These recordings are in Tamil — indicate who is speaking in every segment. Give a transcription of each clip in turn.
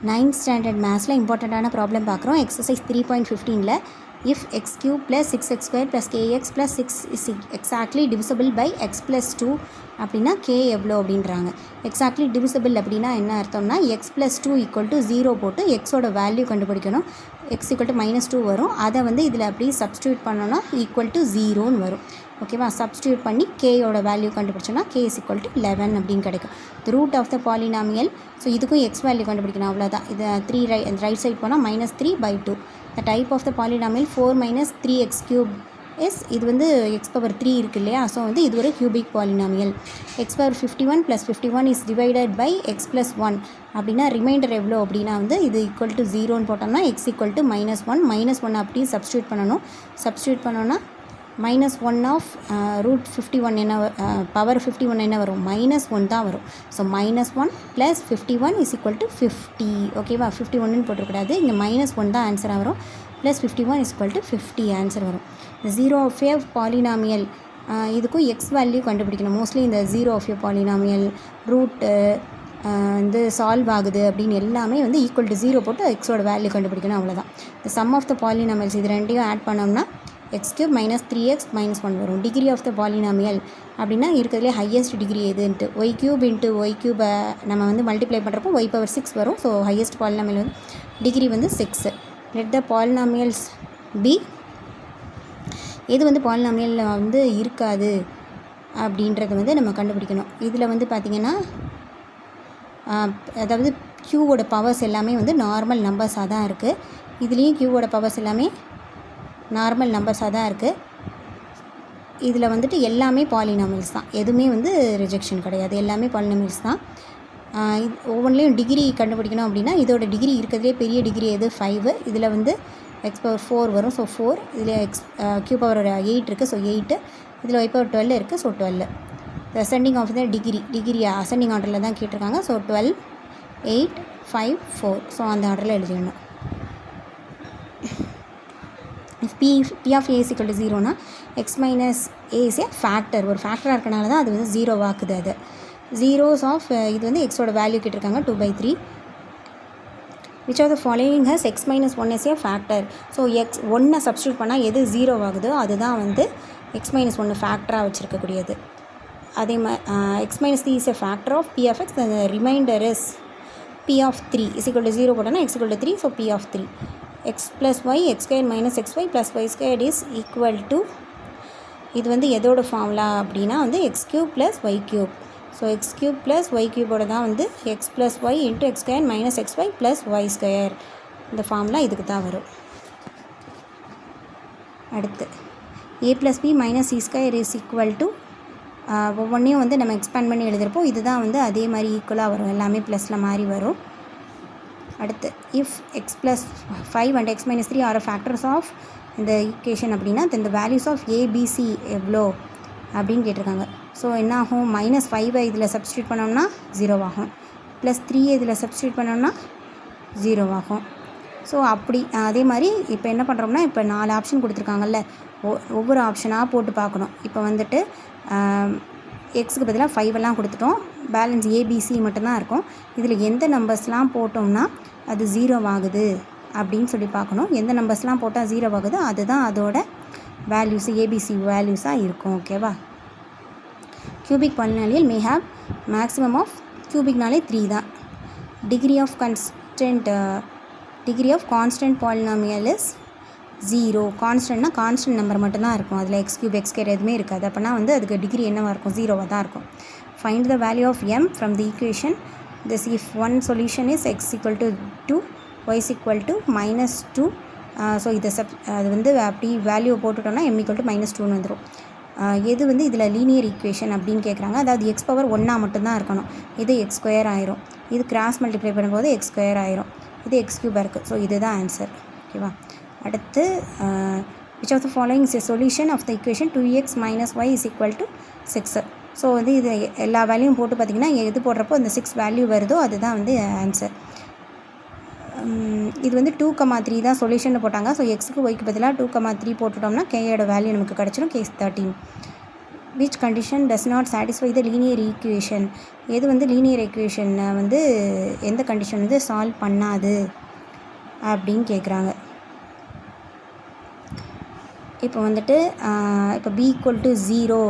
Speaker 1: 9th ஸ்டாண்டர்ட் மேத்ஸில் இம்பார்ட்டண்ட்டான ப்ராப்ளம் பார்க்குறோம். எக்ஸசைஸ் 3.15ல் if x cube plus 6x square plus kx plus 6 is exactly divisible by x plus 2 அப்படின்னா k எவ்வளோ அப்படின்றாங்க. எக்ஸாக்ட்லி டிவிசிபிள் அப்படின்னா என்ன அர்த்தம்னா x plus 2 ஈக்குவல் டு 0 போட்டு எக்ஸோட வேல்யூ கண்டுபிடிக்கணும். x ஈக்குவல் டு -2 வரும். அதை வந்து இதில் அப்படியே சப்ஸ்டியூட் பண்ணோன்னா ஈக்குவல் டு 0ன்னு வரும். ஓகேவா? சப்ஸ்டியூட் பண்ணி கேயோட வேல்யூ கண்டுபிடிச்சோன்னா k is equal to 11 அப்படின்னு கிடைக்கும். The root of the polynomial. So இதுக்கும் எக்ஸ் வேல்யூ கண்டுபிடிக்கணும், அவ்வளோதான். இது 3 ரைட் சைட் போனால் -3/2. The type of the polynomial 4 - 3x cube is, இது வந்து x power 3 இருக்குது இல்லையா? ஸோ வந்து இது ஒரு cubic polynomial. x power 51 + 51 is divided by x + 1 அப்படின்னா ரிமைண்டர் எவ்வளோ அப்படின்னா வந்து இது ஈக்குவல் டு 0ன்னு போட்டோம்னா x ஈக்குவல் டு -1 அப்படியே சப்ஸ்டியூட் பண்ணணும். சப்ஸ்டியூட் பண்ணோன்னா -1 ஆஃப் ரூட் 51 என்ன பவர் 51 என்ன வரும்? -1 தான் வரும். So -1 + 51 is equal to 50. ஓகேவா? 51ன்னு போட்டுக்கூடாது, இங்கே -1 தான் ஆன்சராக வரும். Plus 51 is equal to 50 answer வரும். ஜீரோ ஆஃப் ஏ பாலினாமியல், இதுக்கும் எக்ஸ் வேல்யூ கண்டுபிடிக்கணும். மோஸ்ட்லி இந்த zero of a polynomial root வந்து சால்வ் ஆகுது அப்படின்னு எல்லாமே வந்து ஈக்குவல் டு 0 போட்டு எக்ஸோட வேல்யூ கண்டுபிடிக்கணும், அவ்வளோதான். இந்த சம் ஆஃப் த பாலினாமியல்ஸ் இது ரெண்டையும் ஆட் பண்ணோம்னா x cube - 3x - 1 வரும். டிகிரி ஆஃப் த பாலினாமியல் அப்படின்னா இருக்கிறதுலே ஹையஸ்ட் டிகிரி எதுன்ட்டு y cube into y cube நம்ம வந்து மல்டிப்ளை பண்ணுறப்போ y power 6 வரும். ஸோ ஹையஸ்ட் பாலினாமியல் வந்து டிகிரி வந்து 6. Let the polynomials P. எது வந்து பாலினாமியலில் வந்து இருக்காது அப்படின்றத வந்து நம்ம கண்டுபிடிக்கணும். இதில் வந்து பார்த்திங்கன்னா அதாவது க்யூவோட பவர்ஸ் எல்லாமே வந்து நார்மல் நம்பர்ஸாக தான் இருக்குது. இதுலேயும் க்யூவோட பவர்ஸ் எல்லாமே நார்மல் நம்பர்ஸாக தான் இருக்குது. இதில் வந்துட்டு எல்லாமே பாலினாமியல்ஸ் தான், எதுவுமே வந்து ரிஜெக்ஷன் கிடையாது, எல்லாமே பாலினாமியல்ஸ் தான். ஒவ்வொன்றிலையும் டிகிரி கண்டுபிடிக்கணும் அப்படின்னா இதோட டிகிரி இருக்கிறதுலே பெரிய டிகிரி எது? 5. இதில் வந்து x power 4 வரும். ஸோ 4. இதில் q power 8 இருக்குது. ஸோ 8. இதில் y power 12 இருக்குது. So 12. Ascending of the degree ascending ஆர்டரில் தான் கேட்டிருக்காங்க. ஸோ 12, 8, 5, 4. ஸோ அந்த ஆர்டரில் எழுதிடணும். P of A is equal to 0னா x minus A is a factor. ஒரு ஃபேக்டராக இருக்கனால தான் அது வந்து 0 ஆக்குது. அது ஜீரோஸ் ஆஃப் இது வந்து எக்ஸோட வேல்யூ கேட்டிருக்காங்க 2/3. which of the following has x minus 1 as a factor? So X 1 substitute பண்ணால் எது 0 ஆகுதோ அதுதான் வந்து x minus 1 ஃபேக்டராக வச்சுருக்கக்கூடியது. அதே மாதிரி x minus 3 is a factor of P of x. the remainder is P of 3 is equal to 0 போட்டோன்னா x equal to 3. So P of 3. x plus y x square minus xy plus y squared is equal to, இது வந்து எதோட ஃபார்முலா அப்படின்னா வந்து x cube plus y cube. So x cube plus y cube தான் வந்து x plus y into x square minus xy plus y square. இந்த ஃபார்முலா இதுக்கு தான் வரும். அடுத்து a plus b minus c square is equal to, ஒவ்வொன்றையும் வந்து நம்ம எக்ஸ்பேண்ட் பண்ணி எழுதுகிறப்போ இதுதான் வந்து அதே மாதிரி ஈக்குவலாக வரும், எல்லாமே ப்ளஸில் மாதிரி வரும். அடுத்து if x plus 5 and x minus 3 are factors of இந்த ஈக்குவேஷன் அப்படின்னா இந்த வேல்யூஸ் ஆஃப் ABC எவ்வளோ அப்படின்னு கேட்டிருக்காங்க. ஸோ என்ன ஆகும்? -5 இதில் சப்ஸ்டியூட் பண்ணோம்னா 0 ஆகும். +3 இதில் சப்ஸ்டியூட் பண்ணோம்னா 0 ஆகும். ஸோ அப்படி அதே மாதிரி இப்போ என்ன பண்ணுறோம்னா, இப்போ 4 ஆப்ஷன் கொடுத்துருக்காங்கல்ல, ஒவ்வொரு ஆப்ஷனாக போட்டு பார்க்கணும். இப்போ வந்துட்டு எக்ஸுக்கு பதிலாக 5 கொடுத்துட்டோம், பேலன்ஸ் ஏபிசி மட்டும்தான் இருக்கும். இதில் எந்த நம்பர்ஸ்லாம் போட்டோம்னா அது 0 ஆகுது அப்படின்னு சொல்லி பார்க்கணும். எந்த நம்பர்ஸ்லாம் போட்டால் 0 ஆகுது அதுதான் அதோட வேல்யூஸ், ஏபிசி வேல்யூஸாக இருக்கும். ஓகேவா? Cubic polynomial may have maximum of, கியூபிக்னாலே 3 தான். Degree of constant polynomial is 0. கான்ஸ்டன்ட்னா கான்ஸ்டன்ட் நம்பர் மட்டும்தான் இருக்கும், அதில் x cube x square எதுவுமே இருக்காது. அப்போனா வந்து அதுக்கு டிகிரி என்னவாக இருக்கும்? 0வாக தான் இருக்கும். Find the value of m from the equation. This if one solution is x equal to 2 y is equal to -2. So இதை அது வந்து அப்படி வேல்யூ போட்டுட்டோம்னா m equal to -2ன்னு வந்துடும். எது வந்து இதில் லீனியர் ஈக்குவேஷன் அப்படின்னு கேட்குறாங்க. அதாவது x power 1 மட்டும்தான் இருக்கணும். இது x square ஆயிரும். இது கிராஸ் மல்டிப்ளை பண்ணும்போது x square ஆயிரும். இது x cube இருக்குது. ஸோ இதுதான் ஆன்சர். ஓகேவா? அடுத்து which of the following is a solution of the equation 2x minus y is equal to 6. So வந்து இது எல்லா வேல்யூவும் போட்டு பார்த்திங்கன்னா எது போடுறப்போ அந்த 6 வேல்யூ வருதோ அதுதான் வந்து ஆன்சர். இது வந்து 2,3 தான் சொல்யூஷன் போட்டாங்க. ஸோ எக்ஸுக்கு ஒய்க்கு பதிலாக 2,3 போட்டுட்டோம்னா கேயோட வேல்யூ நமக்கு கிடச்சிடும். Case 13. which condition does not satisfy the linear equation. எது வந்து லீனியர் ஈக்குவேஷனை வந்து எந்த கண்டிஷன் வந்து சால்வ் பண்ணாது அப்படின்னு கேட்குறாங்க. இப்போ வந்துட்டு இப்போ b = 0.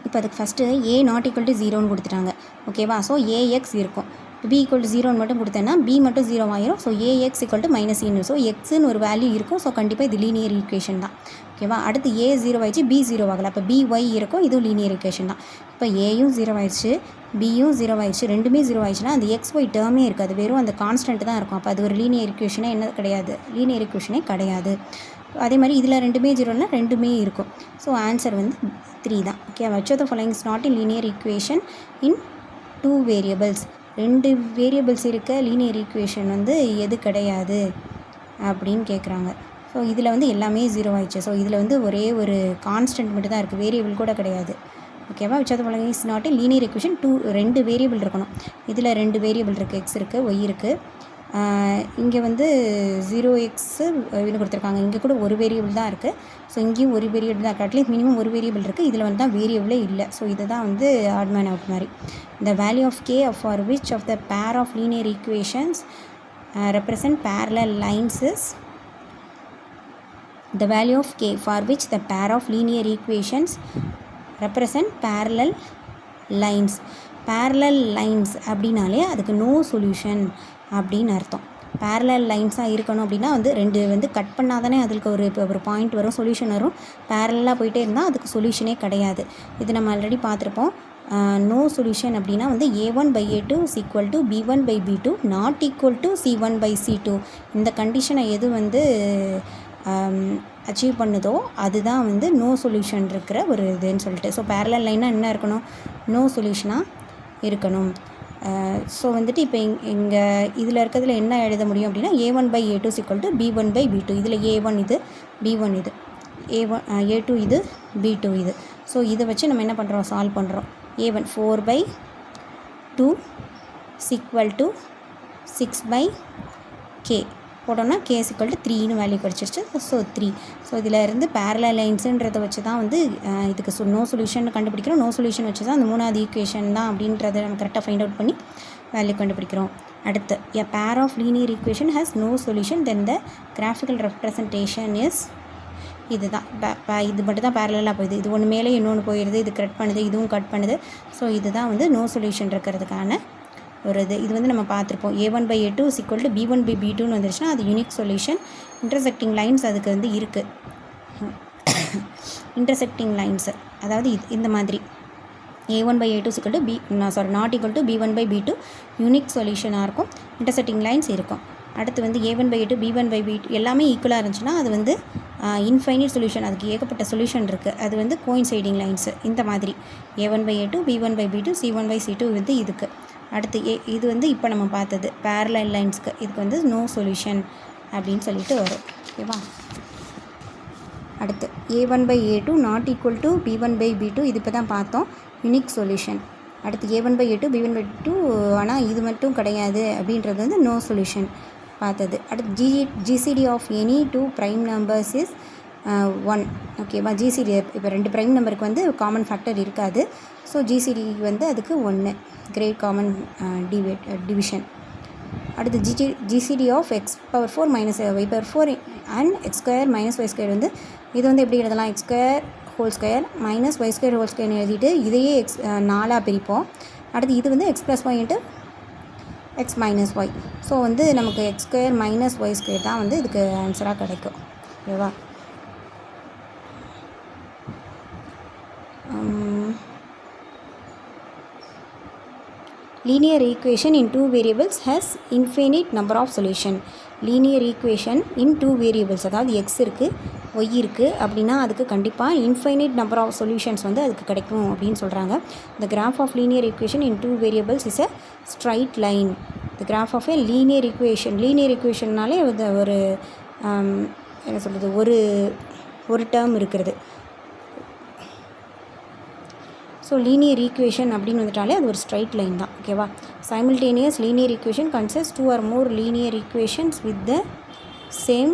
Speaker 1: இப்போ அதுக்கு first a not equal to 0ன்னு கொடுத்துட்டாங்க. ஓகேவா? ஸோ ax இருக்கும். இப்போ b = 0ன்னு மட்டும் கொடுத்தேன்னா b மட்டும் 0 ஆயிரும். So ax = -e. ஸோ எக்ஸுன்னு ஒரு வேல்யூ இருக்கும். ஸோ கண்டிப்பாக இது லீனியர் ஈக்குவேஷன் தான். ஓகேவா? அடுத்து a 0 ஆயிடுச்சு, b 0 ஆகலை. அப்போ by இருக்கும். இதுவும் லீனியர் ஈக்குவேஷன் தான். இப்போ aயும் 0 ஆயிடுச்சு, bயும் 0 ஆயிடுச்சு, ரெண்டுமே 0 ஆயிடுச்சுன்னா அந்த xy டேர்மே இருக்காது, வெறும் அந்த கான்ஸ்டன்ட் தான் இருக்கும். அப்போ அது ஒரு லீனியர் ஈக்குவேஷனே என்ன கிடையாது, லீனியர் ஈக்குவேஷனே கிடையாது. அதே மாதிரி இதில் ரெண்டுமே 0னா ரெண்டுமே இருக்கும். ஸோ ஆன்சர் வந்து 3 தான். Okay, which of the following is not in linear equation in 2 variables? 2 variables இருக்க லீனியர் ஈக்குவேஷன் வந்து எது கிடையாது அப்படின்னு கேட்குறாங்க. ஸோ இதில் வந்து எல்லாமே 0 ஆயிடுச்சு. ஸோ இதில் வந்து ஒரே ஒரு கான்ஸ்டன்ட் மட்டும் தான் இருக்குது, வேரியபிள் கூட கிடையாது. ஓகேவா? which of the following is not in linear equation 2 variable இருக்கணும். இதில் 2 வேரியபிள் இருக்குது, x இருக்குது, y இருக்குது. இங்கே வந்து 0x இன்னும் கொடுத்துருக்காங்க. இங்கே கூட ஒரு வேரியபிள் தான் இருக்குது. ஸோ இங்கேயும் ஒரு வேரியபிள் தான் இருக்குது. அட்லீஸ்ட் மினிமம் ஒரு வேரியபிள் இருக்குது. இதில் வந்து தான் வேரியபிளே இல்லை. ஸோ இதுதான் வந்து ஆட் மேன் அவுட் மாதிரி. The value of k for which of the pair of linear equations represent parallel lines is the value of k for which the pair of linear equations represent parallel lines. parallel lines அப்படின்னாலே அதுக்கு no solution அப்படின்னு அர்த்தம். parallel லைன்ஸாக இருக்கணும் அப்படின்னா வந்து ரெண்டு வந்து கட் பண்ணால் தானே அதுக்கு ஒரு பாயிண்ட் வரும், சொல்யூஷன் வரும். பேரலாக போயிட்டே இருந்தால் அதுக்கு சொல்யூஷனே கிடையாது. இது நம்ம ஆல்ரெடி பார்த்துருப்போம். நோ சொல்யூஷன் அப்படின்னா வந்து a1/a2 is equal to b1/b2 not equal to c1/c2. இந்த கண்டிஷனை எது வந்து அச்சீவ் பண்ணுதோ அதுதான் வந்து நோ சொல்யூஷன் இருக்கிற ஒரு இதுன்னு சொல்லிட்டு. ஸோ பேரலல் லைனாக என்ன இருக்கணும், நோ சொல்யூஷனாக இருக்கணும். ஸோ வந்துட்டு இப்போ இங்கே இதில் இருக்கிறதுல என்ன எழுத முடியும் அப்படின்னா a1/a2 is equal to b1/b2. இதில் a1 இது, b1 இது, a2 இது, b2 இது. ஸோ இதை வச்சு நம்ம என்ன பண்ணுறோம், சால்வ் பண்ணுறோம். a1 4/2 is equal to 6/k போட்டோம்னா k is equal to 3ன்னு வேல்யூ கிடச்சிருச்சு. ஸோ 3. ஸோ இதில் இருந்து பேரலல் லைன்ஸுன்றதை வச்சு தான் வந்து இதுக்கு நோ சொல்யூஷன் கண்டுபிடிக்கிறோம். நோ சொல்யூஷன் வச்சு தான் அந்த 3வது ஈக்குவேஷன் தான் அப்படின்றத நம்ம கரெக்டாக ஃபைண்ட் அவுட் பண்ணி வேல்யூ கண்டுபிடிக்கிறோம். அடுத்து a pair of linear equation has no solution then the graphical representation is இதுதான். இது மட்டும் தான் பேரலாக போயிடுது. இது ஒன்று மேலே இன்னொன்று போயிடுது, இது கட் பண்ணுது, இதுவும் கட் பண்ணுது. ஸோ இதுதான் வந்து நோ சொல்யூஷன் இருக்கிறதுக்கான ஒரு இது வந்து நம்ம பார்த்துருப்போம். a1/a2 is equal to b1/b2ன்னு வந்துருச்சுன்னா அது யூனிக் சொல்யூஷன். இன்டர்செக்டிங் லைன்ஸ் அதுக்கு வந்து இருக்குது. இன்டர்செக்டிங் லைன்ஸு அதாவது இந்த மாதிரி a1/a2 is equal to not equal to b1/b2 unique சொல்யூஷனாக இருக்கும். இன்டர்செக்டிங் லைன்ஸ் இருக்கும். அடுத்து வந்து a1/a2 b1/b2 எல்லாமே ஈக்குவலாக இருந்துச்சுன்னா அது வந்து இன்ஃபைனைட் சொல்யூஷன், அதுக்கு ஏகப்பட்ட சொல்யூஷன் இருக்குது. அது வந்து கோயின்சைடிங் லைன்ஸு இந்த மாதிரி a1/a2 b1/b2 c1/c2 வந்து இதுக்கு. அடுத்து இது வந்து இப்போ நம்ம பார்த்தது பேரலல் லைன்ஸ்க்கு, இதுக்கு வந்து நோ சொல்யூஷன் அப்படின்னு சொல்லிட்டு வரும். ஓகேவா? அடுத்து a1/a2 not equal to b1/b2 இது இப்போ தான் பார்த்தோம், யூனிக் சொல்யூஷன். அடுத்து a1/a2 b1/b2 ஆனால் இது மட்டும் கிடையாது அப்படின்றது வந்து நோ சொல்யூஷன் பார்த்தது. அடுத்து GCD of any 2 prime numbers is 1. ஓகேவா? GCD இப்போ 2 ப்ரைம் நம்பருக்கு வந்து காமன் ஃபேக்டர் இருக்காது. ஸோ GCD வந்து அதுக்கு 1, கிரேட் காமன் டிவிஷன். அடுத்து GCD of x⁴ minus y⁴ and x² - y² வந்து இது வந்து எப்படி எழுதலாம், x² மைனஸ் y² எழுதிட்டு இதையே 4ஆக பிரிப்போம். அடுத்து இது வந்து x + y × x - y. So வந்து நமக்கு x² - y² தான் வந்து இதுக்கு ஆன்சராக கிடைக்கும். ஓகேவா? linear equation in 2 variables has infinite number of solution. linear equation in 2 variables அதாவது x இருக்குது, y இருக்குது அப்படின்னா அதுக்கு கண்டிப்பாக infinite number of solutions வந்து அதுக்கு கிடைக்கும் அப்படின்னு சொல்கிறாங்க. the graph of linear equation in 2 variables is a straight line. the graph of a linear equationனாலே ஒரு என்ன சொல்கிறது, ஒரு டேர்ம் இருக்கிறது. ஸோ லீனியர் ஈக்குவேஷன் அப்படின்னு வந்துட்டாலே அது ஒரு ஸ்ட்ரைட் லைன் தான். ஓகேவா? Simultaneous linear equation consist 2 or more linear equations with the same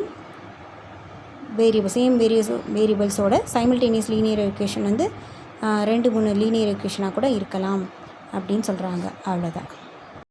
Speaker 1: வேரியபிள்ஸோட சைமல்டேனியஸ் லீனியர் ஈக்குவேஷன் வந்து 2-3 லீனியர் ஈக்குவேஷனாக கூட இருக்கலாம் அப்படின்னு சொல்கிறாங்க. அவ்வளோதான்.